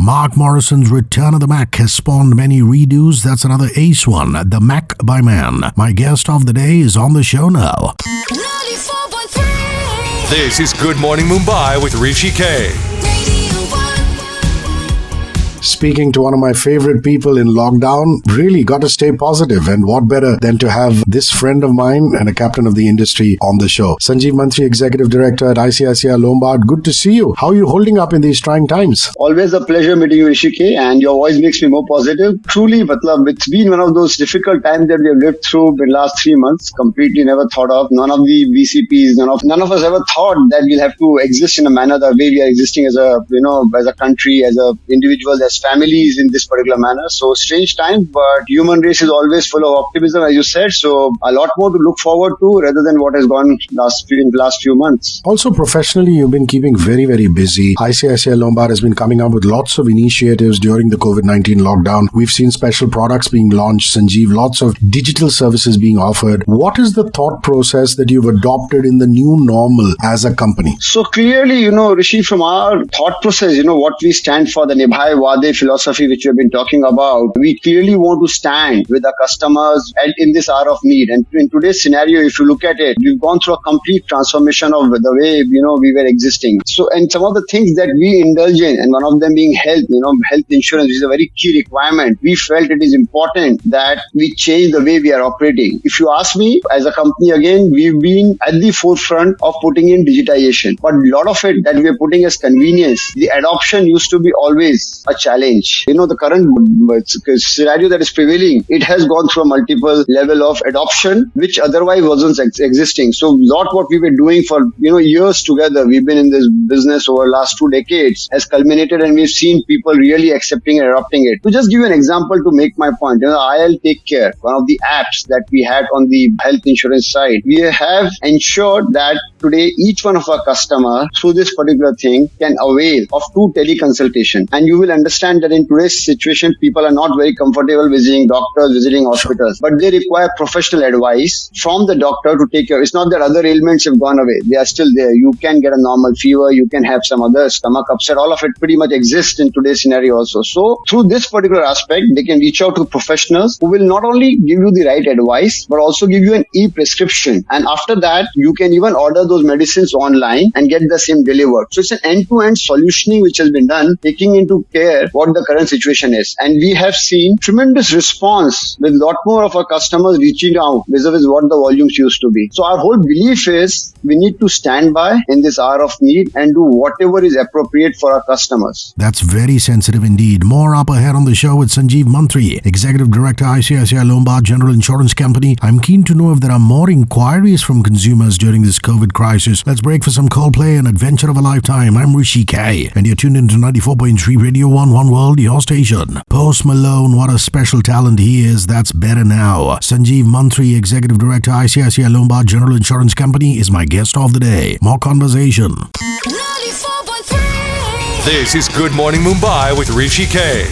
Mark Morrison's Return of the Mac has spawned many redos. That's another ace one, The Mac by Man. My guest of the day is on the show now. 94.3. This is Good Morning Mumbai with Hrishi K. Speaking to one of my favorite people in lockdown, really got to stay positive, and what better than to have this friend of mine and a captain of the industry on the show. Sanjeev Mantri, Executive Director at ICICI Lombard. Good to see you. How are you holding up in these trying times? Always a pleasure meeting you, Hrishi K, and your voice makes me more positive. Truly, Matlab, it's been one of those difficult times that we have lived through in the last 3 months. Completely never thought of. None of the VCPs, none of us ever thought that we'll have to exist in a manner the way we are existing as a country, as a individuals, as families in this particular manner. So strange time, but human race is always full of optimism, as you said. So a lot more to look forward to rather than what has gone in the last few months. Also professionally, you've been keeping very, very busy. ICICI Lombard has been coming up with lots of initiatives during the COVID-19 lockdown. We've seen special products being launched, Sanjeev, lots of digital services being offered. What is the thought process that you've adopted in the new normal as a company? So clearly, Rishi, from our thought process, what we stand for, the Nibhai Wade philosophy which we have been talking about, we clearly want to stand with our customers and in this hour of need. And in today's scenario, if you look at it, we've gone through a complete transformation of the way, we were existing. So, and some of the things that we indulge in, and one of them being health, health insurance is a very key requirement. We felt it is important that we change the way we are operating. If you ask me, as a company, again, we've been at the forefront of putting in digitization. But a lot of it that we are putting as convenience, the adoption used to be always a challenge. The current scenario that is prevailing, it has gone through a multiple level of adoption, which otherwise wasn't existing. So what we were doing for, years together, we've been in this business over the last 2 decades, has culminated, and we've seen people really accepting and adopting it. To just give you an example to make my point, IL Take Care, one of the apps that we had on the health insurance side, we have ensured that today each one of our customers through this particular thing can avail of 2 teleconsultation. And you will understand that in today's situation, people are not very comfortable visiting doctors, visiting hospitals, but they require professional advice from the doctor to take care. It's not that other ailments have gone away. They are still there. You can get a normal fever. You can have some other stomach upset. All of it pretty much exists in today's scenario also. So through this particular aspect, they can reach out to professionals who will not only give you the right advice, but also give you an e-prescription. And after that, you can even order those medicines online and get the same delivered. So it's an end-to-end solutioning which has been done, taking into care what the current situation is. And we have seen tremendous response with a lot more of our customers reaching out vis-a-vis what the volumes used to be. So our whole belief is we need to stand by in this hour of need and do whatever is appropriate for our customers. That's very sensitive indeed. More up ahead on the show with Sanjeev Mantri, Executive Director, ICICI Lombard General Insurance Company. I'm keen to know if there are more inquiries from consumers during this COVID crisis. Let's break for some Coldplay and Adventure of a Lifetime. I'm Hrishi K, and you're tuned into 94.3 Radio 1 One World, your station. Post Malone, what a special talent he is. That's better now. Sanjeev Mantri, Executive Director, ICICI Lombard General Insurance Company, is my guest of the day. More conversation. 94.3. This is Good Morning Mumbai with Hrishi K.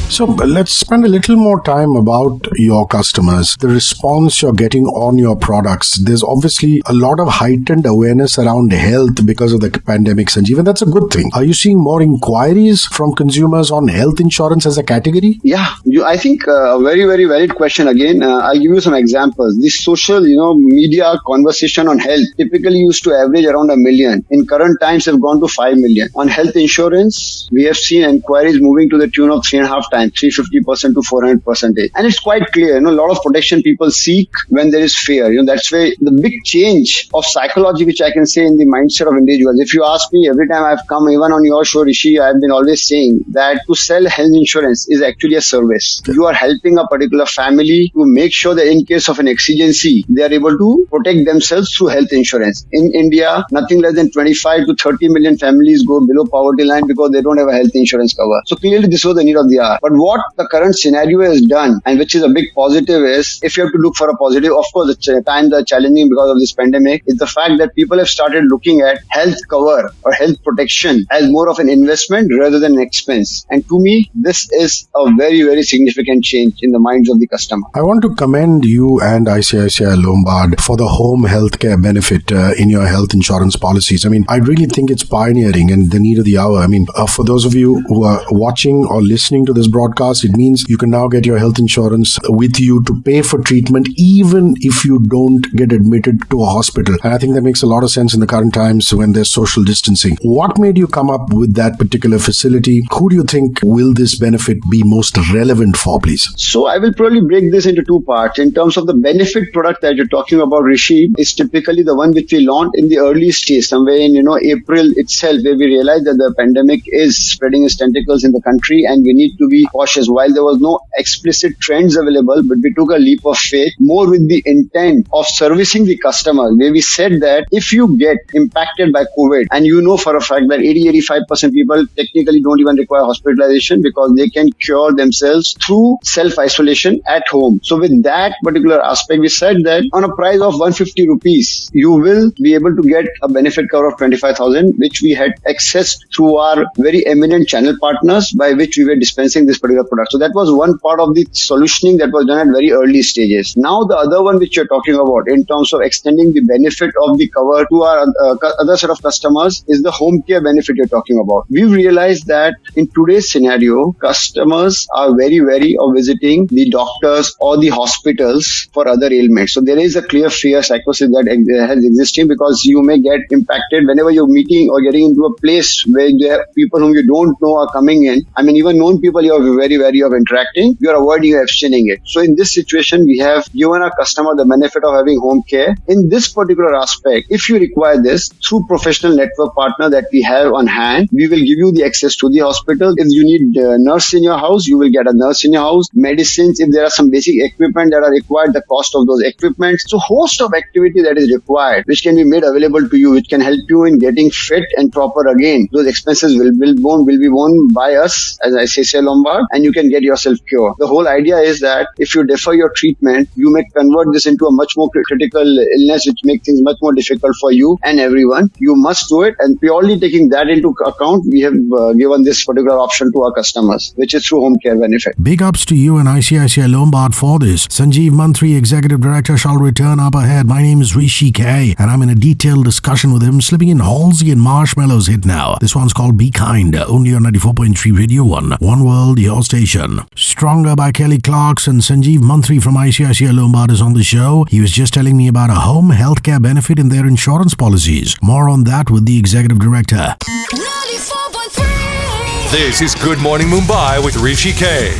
So let's spend a little more time about your customers, the response you're getting on your products. There's obviously a lot of heightened awareness around health because of the pandemic, Sanjeev, and that's a good thing. Are you seeing more inquiries from consumers on health insurance as a category? Yeah, I think a very, very valid question again. I'll give you some examples. This social, media conversation on health typically used to average around 1 million. In current times, have gone to 5 million. On health insurance, we have seen inquiries moving to the tune of 3.5 times. 350% to 400%. And it's quite clear, a lot of protection people seek when there is fear. That's why the big change of psychology, which I can say in the mindset of individuals. If you ask me, every time I've come, even on your show, Rishi, I've been always saying that to sell health insurance is actually a service. You are helping a particular family to make sure that in case of an exigency, they are able to protect themselves through health insurance. In India, nothing less than 25 to 30 million families go below poverty line because they don't have a health insurance cover. So clearly this was the need of the hour. But But what the current scenario has done, and which is a big positive, is if you have to look for a positive, of course, the times are challenging because of this pandemic, is the fact that people have started looking at health cover or health protection as more of an investment rather than an expense. And to me, this is a very, very significant change in the minds of the customer. I want to commend you and ICICI Lombard for the home healthcare benefit in your health insurance policies. I mean, I really think it's pioneering and the need of the hour. I mean, for those of you who are watching or listening to this broadcast, it means you can now get your health insurance with you to pay for treatment even if you don't get admitted to a hospital. And I think that makes a lot of sense in the current times when there's social distancing. What made you come up with that particular facility? Who do you think will this benefit be most relevant for, please? So I will probably break this into two parts. In terms of the benefit product that you're talking about, Hrishi, is typically the one which we launched in the early stage, somewhere in April itself, where we realized that the pandemic is spreading its tentacles in the country and we need to be cautious. While there was no explicit trends available, but we took a leap of faith more with the intent of servicing the customers, where we said that if you get impacted by COVID, and you know for a fact that 80-85% people technically don't even require hospitalization because they can cure themselves through self-isolation at home. So with that particular aspect, we said that on a price of 150 rupees, you will be able to get a benefit cover of 25,000, which we had accessed through our very eminent channel partners by which we were dispensing this particular product. So that was one part of the solutioning that was done at very early stages. Now the other one which you're talking about in terms of extending the benefit of the cover to our other set of customers is the home care benefit you're talking about. We've realized that in today's scenario, customers are very wary of visiting the doctors or the hospitals for other ailments. So there is a clear fear psychosis that has existing because you may get impacted whenever you're meeting or getting into a place where there are people whom you don't know are coming in. I mean, even known people you are very wary of interacting, you are avoiding, you are abstaining it. So in this situation, we have given our customer the benefit of having home care. In this particular aspect, if you require this through professional network partner that we have on hand, we will give you the access to the hospital. If you need a nurse in your house, you will get a nurse in your house. Medicines, if there are some basic equipment that are required, the cost of those equipment. So host of activity that is required, which can be made available to you, which can help you in getting fit and proper again. Those expenses will be borne by us as ICICI Lombard, and you can get yourself cured. The whole idea is that if you defer your treatment, you may convert this into a much more critical illness, which makes things much more difficult for you and everyone. You must do it, and purely taking that into account, we have given this particular option to our customers, which is through home care benefit. Big ups to you and ICICI Lombard for this. Sanjeev Mantri, Executive Director, shall return up ahead. My name is Hrishi K, and I'm in a detailed discussion with him, slipping in Halsey and Marshmallows hit now. This one's called Be Kind, only on 94.3 Radio 1. One World, your station. Stronger by Kelly Clarks, and Sanjeev Mantri from ICICI Lombard is on the show. He was just telling me about a home healthcare benefit in their insurance policies. More on that with the Executive Director. 94.3. This is Good Morning Mumbai with Hrishi K.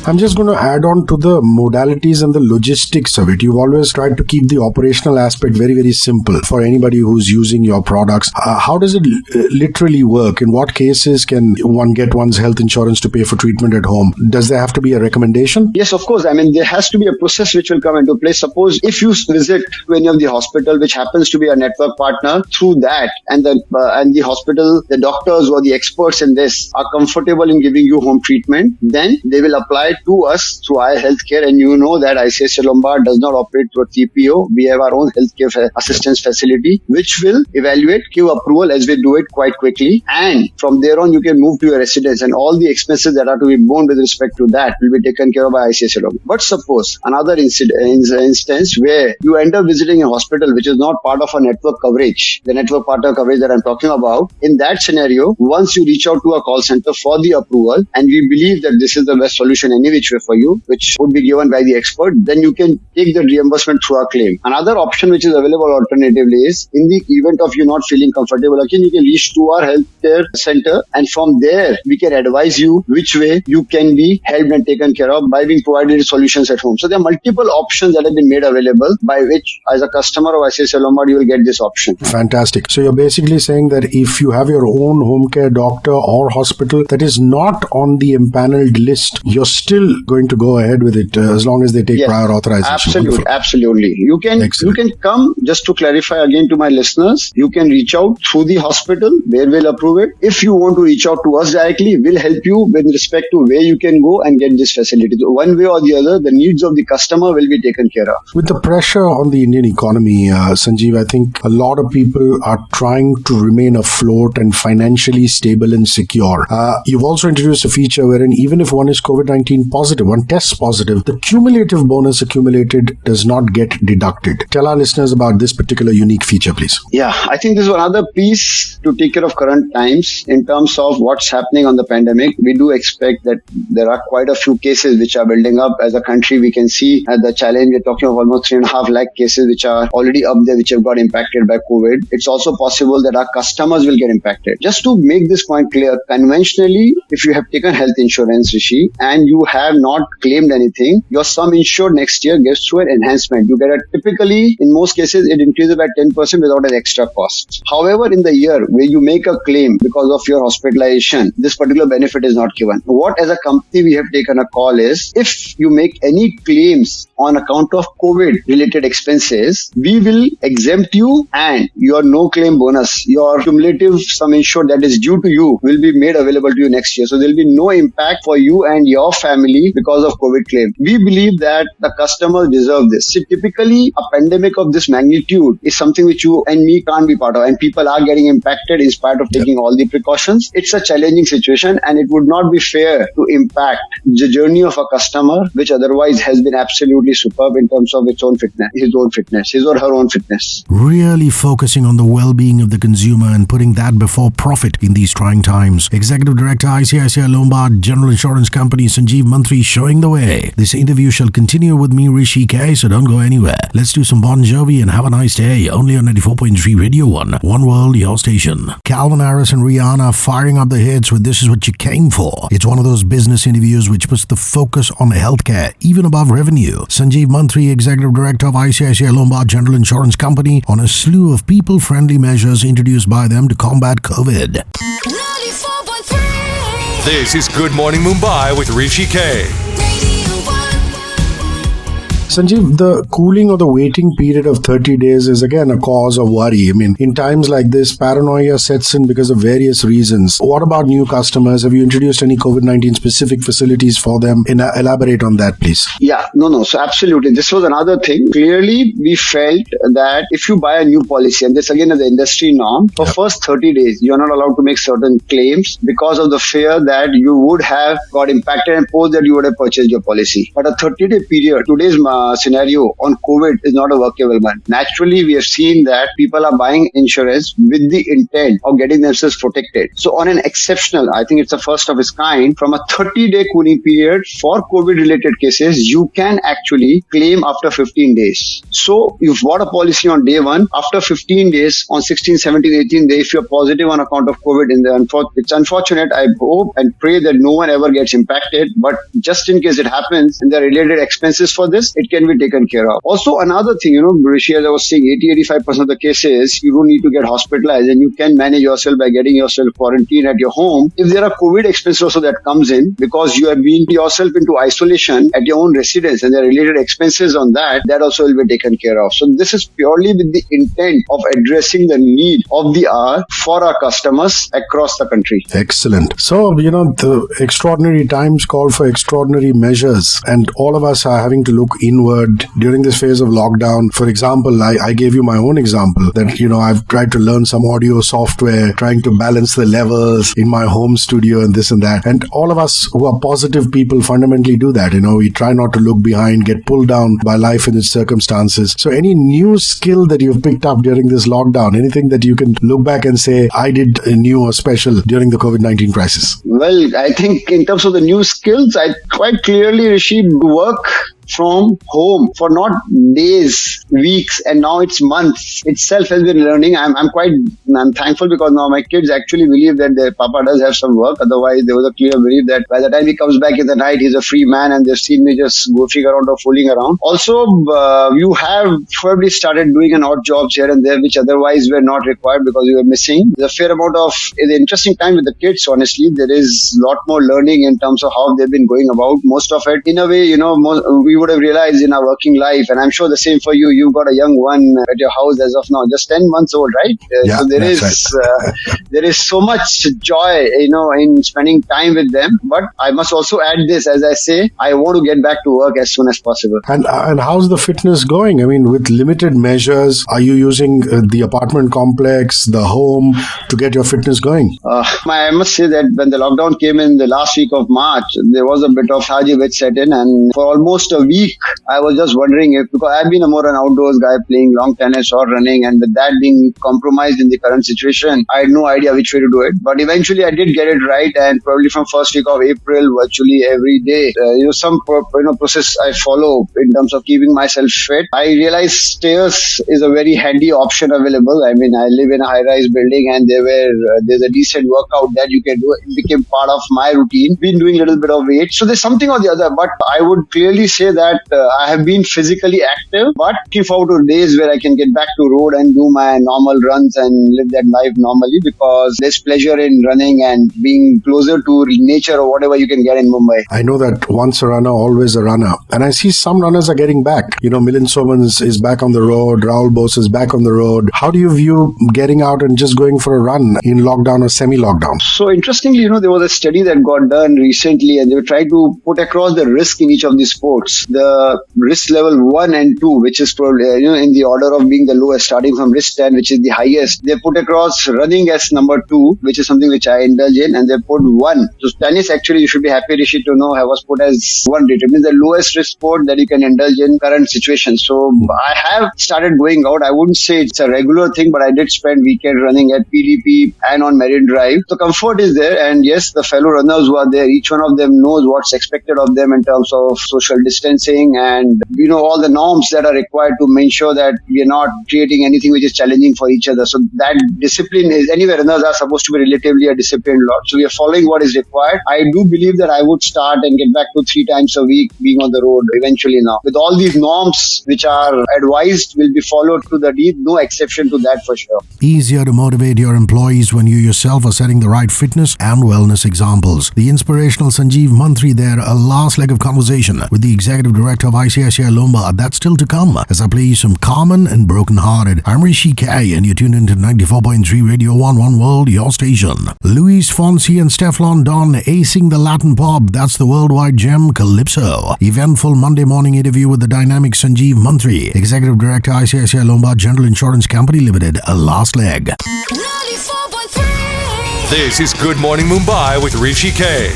I'm just going to add on to the modalities and the logistics of it. You've always tried to keep the operational aspect very, very simple for anybody who's using your products. How does it literally work? In what cases can one get one's health insurance to pay for treatment at home? Does there have to be a recommendation? Yes, of course. I mean, there has to be a process which will come into place. Suppose if you visit to any of the hospital, which happens to be a network partner, through that, and the hospital, the doctors or the experts in this are comfortable in giving you home treatment, then they will apply to us through our healthcare. And you know that ICICI Lombard does not operate through a TPO. We have our own healthcare assistance facility, which will evaluate, give approval as we do it quite quickly. And from there on, you can move to your residence, and all the expenses that are to be borne with respect to that will be taken care of by ICICI Lombard. But suppose another instance where you end up visiting a hospital which is not part of a network coverage, the network partner coverage that I'm talking about, in that scenario, once you reach out to a call center for the approval, and we believe that this is the best solution any which way for you, which would be given by the expert, then you can take the reimbursement through a claim. Another option which is available alternatively is, in the event of you not feeling comfortable again, you can reach to our healthcare center, and from there we can advise you which way you can be helped and taken care of by being provided solutions at home. So there are multiple options that have been made available by which, as a customer of ICICI Lombard, you will get this option. Fantastic. So you're basically saying that if you have your own home care doctor or hospital that is not on the empaneled list, you're still going to go ahead with it as long as they take prior authorization. Absolutely. You can come, just to clarify again to my listeners, you can reach out through the hospital where we'll approve it. If you want to reach out to us directly, we'll help you with respect to where you can go and get this facility. So one way or the other, the needs of the customer will be taken care of. With the pressure on the Indian economy, Sanjeev, I think a lot of people are trying to remain afloat and financially stable and secure. You've also introduced a feature wherein even if one is COVID-19 positive, one tests positive, the cumulative bonus accumulated does not get deducted. Tell our listeners about this particular unique feature, please. Yeah, I think this is another piece to take care of current times in terms of what's happening on the pandemic. We do expect that there are quite a few cases which are building up. As a country, we can see the challenge. We're talking of almost 3.5 lakh cases which are already up there, which have got impacted by COVID. It's also possible that our customers will get impacted. Just to make this point clear, conventionally, if you have taken health insurance, Rishi, and you have not claimed anything, your sum insured next year gets through an enhancement. You get typically, in most cases, it increases by 10% without an extra cost. However, in the year where you make a claim because of your hospitalization, this particular benefit is not given. What as a company we have taken a call is, if you make any claims on account of COVID related expenses, we will exempt you, and your no claim bonus, your cumulative sum insured that is due to you, will be made available to you next year. So there will be no impact for you and your family because of COVID claim. We believe that the customers deserve this. See, typically a pandemic of this magnitude is something which you and me can't be part of, and people are getting impacted in spite of taking all the precautions. It's a challenging situation, and it would not be fair to impact the journey of a customer which otherwise has been absolutely superb in terms of his or her own fitness. Really focusing on the well-being of the consumer and putting that before profit in these trying times. Executive Director, ICICI Lombard General Insurance Company, Sanjeev Mantri, showing the way. This interview shall continue with me, Hrishi K, so don't go anywhere. Let's do some Bon Jovi and have a nice day. Only on 94.3 Radio 1. One World, your station. Calvin Harris and Rihanna firing up the hits with This Is What You Came For. It's one of those business interviews which puts the focus on healthcare, even above revenue. Sanjeev Mantri, Executive Director of ICICI Lombard General Insurance Company, on a slew of people-friendly measures introduced by them to combat COVID. 94.3. This is Good Morning Mumbai with Hrishi K. Sanjeev, the cooling or the waiting period of 30 days is again a cause of worry. I mean, in times like this, paranoia sets in because of various reasons. What about new customers? Have you introduced any COVID-19 specific facilities for them? Elaborate on that, please. Yeah, no. So absolutely. This was another thing. Clearly, we felt that if you buy a new policy, and this again is the industry norm, for first 30 days, you're not allowed to make certain claims because of the fear that you would have got impacted and post that you would have purchased your policy. But a 30-day period, today's scenario on COVID is not a workable one. Naturally, we have seen that people are buying insurance with the intent of getting themselves protected. So on an exceptional, I think it's the first of its kind, from a 30-day cooling period for COVID-related cases, you can actually claim after 15 days. So you've bought a policy on day one. After 15 days, on 16, 17, 18 days, if you're positive on account of COVID, it's unfortunate. I hope and pray that no one ever gets impacted. But just in case it happens, and there are related expenses for this, it can be taken care of. Also, another thing, Rishi, as I was saying, 80-85% of the cases, you don't need to get hospitalized, and you can manage yourself by getting yourself quarantined at your home. If there are COVID expenses also that comes in because you have been yourself into isolation at your own residence, and there are related expenses on that also will be taken care of. So this is purely with the intent of addressing the need of the hour for our customers across the country. Excellent. So, the extraordinary times call for extraordinary measures, and all of us are having to look inward during this phase of lockdown. For example, I gave you my own example that, I've tried to learn some audio software, trying to balance the levels in my home studio and this and that. And all of us who are positive people fundamentally do that. We try not to look behind, get pulled down by life and its circumstances. So any new skill that you've picked up during this lockdown, anything that you can look back and say, I did new or special during the COVID-19 crisis? Well, I think in terms of the new skills, I quite clearly, Rishi, work from home for not days, weeks, and now it's months itself has been learning. I'm thankful because now my kids actually believe that their papa does have some work. Otherwise, there was a clear belief that by the time he comes back in the night, he's a free man, and they've seen me just goofing around or fooling around. Also, you have probably started doing an odd jobs here and there, which otherwise were not required because you were missing. There's a fair amount of interesting time with the kids. Honestly, there is a lot more learning in terms of how they've been going about. Most of it, in a way, we would have realized in our working life, and I'm sure the same for you. You've got a young one at your house as of now, just 10 months old, right? Yeah, so there is so much joy, in spending time with them. But I must also add this, as I say, I want to get back to work as soon as possible. And how's the fitness going? I mean, with limited measures, are you using the apartment complex, the home to get your fitness going? I must say that when the lockdown came in the last week of March, there was a bit of lethargy which set in, and for almost a week, I was just wondering because I've been more an outdoors guy playing long tennis or running, and with that being compromised in the current situation, I had no idea which way to do it. But eventually I did get it right, and probably from first week of April, virtually every day, some process I follow in terms of keeping myself fit. I realized stairs is a very handy option available. I mean, I live in a high-rise building, and there's a decent workout that you can do. It became part of my routine. Been doing a little bit of weight, so there's something or the other. But I would clearly say that I have been physically active, but looking forward to days where I can get back to road and do my normal runs and live that life normally, because there's pleasure in running and being closer to nature or whatever you can get in Mumbai. I know that once a runner, always a runner. And I see some runners are getting back. Milind Somans is back on the road. Rahul Bose is back on the road. How do you view getting out and just going for a run in lockdown or semi-lockdown? So interestingly, there was a study that got done recently, and they were trying to put across the risk in each of these sports. The risk level 1 and 2, which is probably, in the order of being the lowest, starting from risk 10, which is the highest. They put across running as number 2, which is something which I indulge in, and they put 1. So tennis, actually, you should be happy, Rishi, to know, was put as 1 rate. It means the lowest risk sport that you can indulge in current situation. So I have started going out. I wouldn't say it's a regular thing, but I did spend weekend running at PDP and on Marine Drive. The comfort is there, and yes, the fellow runners who are there, each one of them knows what's expected of them in terms of social distancing and all the norms that are required to make sure that we are not creating anything which is challenging for each other. So that discipline is, anyway, runners are supposed to be relatively a disciplined lot. So we are following what is required. I do believe that I would start and get back to 3 times a week being on the road eventually now. With all these norms which are advised will be followed to the deed, no exception to that for sure. Easier to motivate your employees when you yourself are setting the right fitness and wellness examples. The inspirational Sanjeev Mantri there, a last leg of conversation with the Executive Director of ICICI Lombard. That's still to come as I play you some Common and Broken Hearted. I'm Hrishi K, and you're tuned into 94.3 Radio 11 World, your station. Luis Fonsi and Stefflon Don acing the Latin pop. That's the worldwide gem Calypso. Eventful Monday morning interview with the dynamic Sanjeev Mantri, Executive Director, ICICI Lombard General Insurance Company Limited. A last leg. 94.3. This is Good Morning Mumbai with Hrishi K.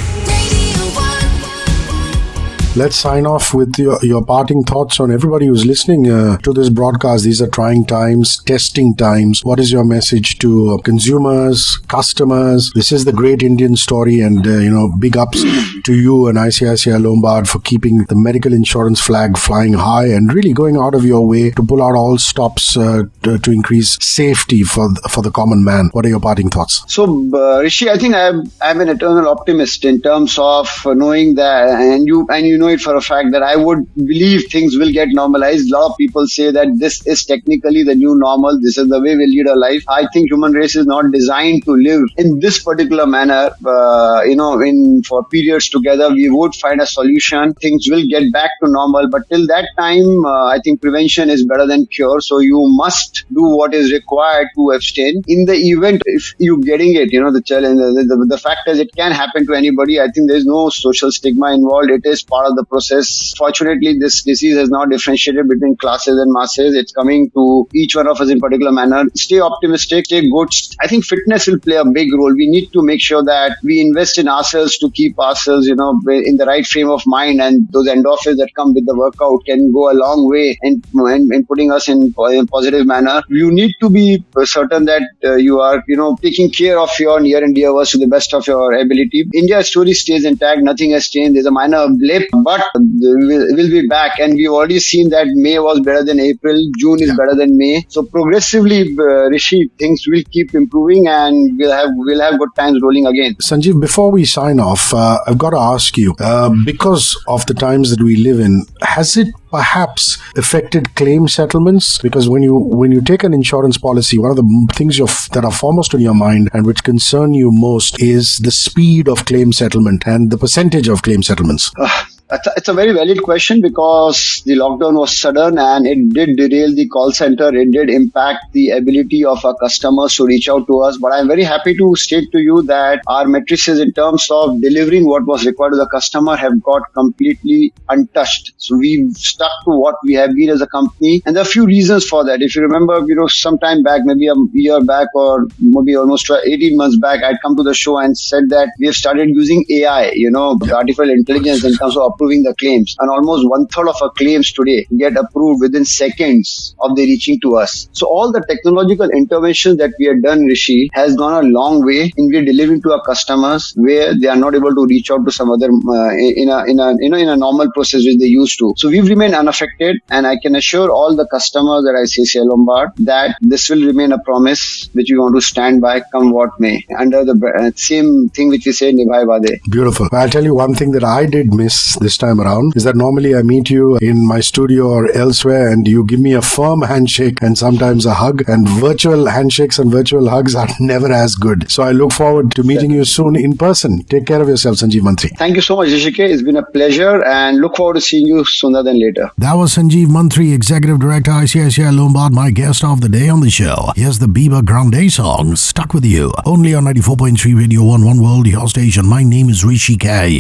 Let's sign off with your parting thoughts on everybody who's listening to this broadcast. These are trying times, testing times. What is your message to consumers, customers? This is the great Indian story, and big ups to you and ICICI Lombard for keeping the medical insurance flag flying high and really going out of your way to pull out all stops to increase safety for the common man. What are your parting thoughts? So, Rishi, I think I'm an eternal optimist in terms of knowing that, and you know it for a fact that I would believe things will get normalized. A lot of people say that this is technically the new normal. This is the way we lead our life. I think human race is not designed to live in this particular manner. For periods together, we would find a solution. Things will get back to normal. But till that time, I think prevention is better than cure. So you must do what is required to abstain. In the event, if you're getting it, the challenge, the fact is it can happen to anybody. I think there's no social stigma involved. It is part of the process. Fortunately, this disease has not differentiated between classes and masses. It's coming to each one of us in particular manner. Stay optimistic, stay good. I think fitness will play a big role. We need to make sure that we invest in ourselves to keep ourselves, in the right frame of mind, and those endorphins that come with the workout can go a long way in putting us in a positive manner. You need to be certain that you are, taking care of your near and dear ones to the best of your ability. India's story stays intact. Nothing has changed. There's a minor blip but we'll be back, and we've already seen that May was better than April, June is better than May. So progressively, Hrishi, things will keep improving, and we'll have good times rolling again. Sanjeev, before we sign off, I've got to ask you, because of the times that we live in, has it perhaps affected claim settlements? Because when you take an insurance policy, one of the things that are foremost on your mind and which concern you most is the speed of claim settlement and the percentage of claim settlements. It's a very valid question, because the lockdown was sudden and it did derail the call center. It did impact the ability of our customers to reach out to us. But I'm very happy to state to you that our matrices in terms of delivering what was required to the customer have got completely untouched. So we've stuck to what we have been as a company. And there are a few reasons for that. If you remember, some time back, maybe a year back or maybe almost 18 months back, I'd come to the show and said that we have started using AI, artificial intelligence in terms of approving the claims, and almost 1/3 of our claims today get approved within seconds of they reaching to us. So all the technological interventions that we have done, Hrishi, has gone a long way in we delivering to our customers where they are not able to reach out to some other in a normal process which they used to. So we've remained unaffected, and I can assure all the customers at ICICI Lombard that this will remain a promise which we want to stand by, come what may, under the same thing which we say, Nibhai Wade. Beautiful. I'll tell you one thing that I did miss this time around is that normally I meet you in my studio or elsewhere and you give me a firm handshake and sometimes a hug, and virtual handshakes and virtual hugs are never as good. So I look forward to meeting you soon in person. Take care of yourself, Sanjeev Mantri. Thank you so much, Hrishi K. It's been a pleasure, and look forward to seeing you sooner than later. That was Sanjeev Mantri, Executive Director, ICICI Lombard, my guest of the day on the show. Here's the Bieber Grande song, Stuck With You, only on 94.3 Radio 1 One World, your station. My name is Hrishi K.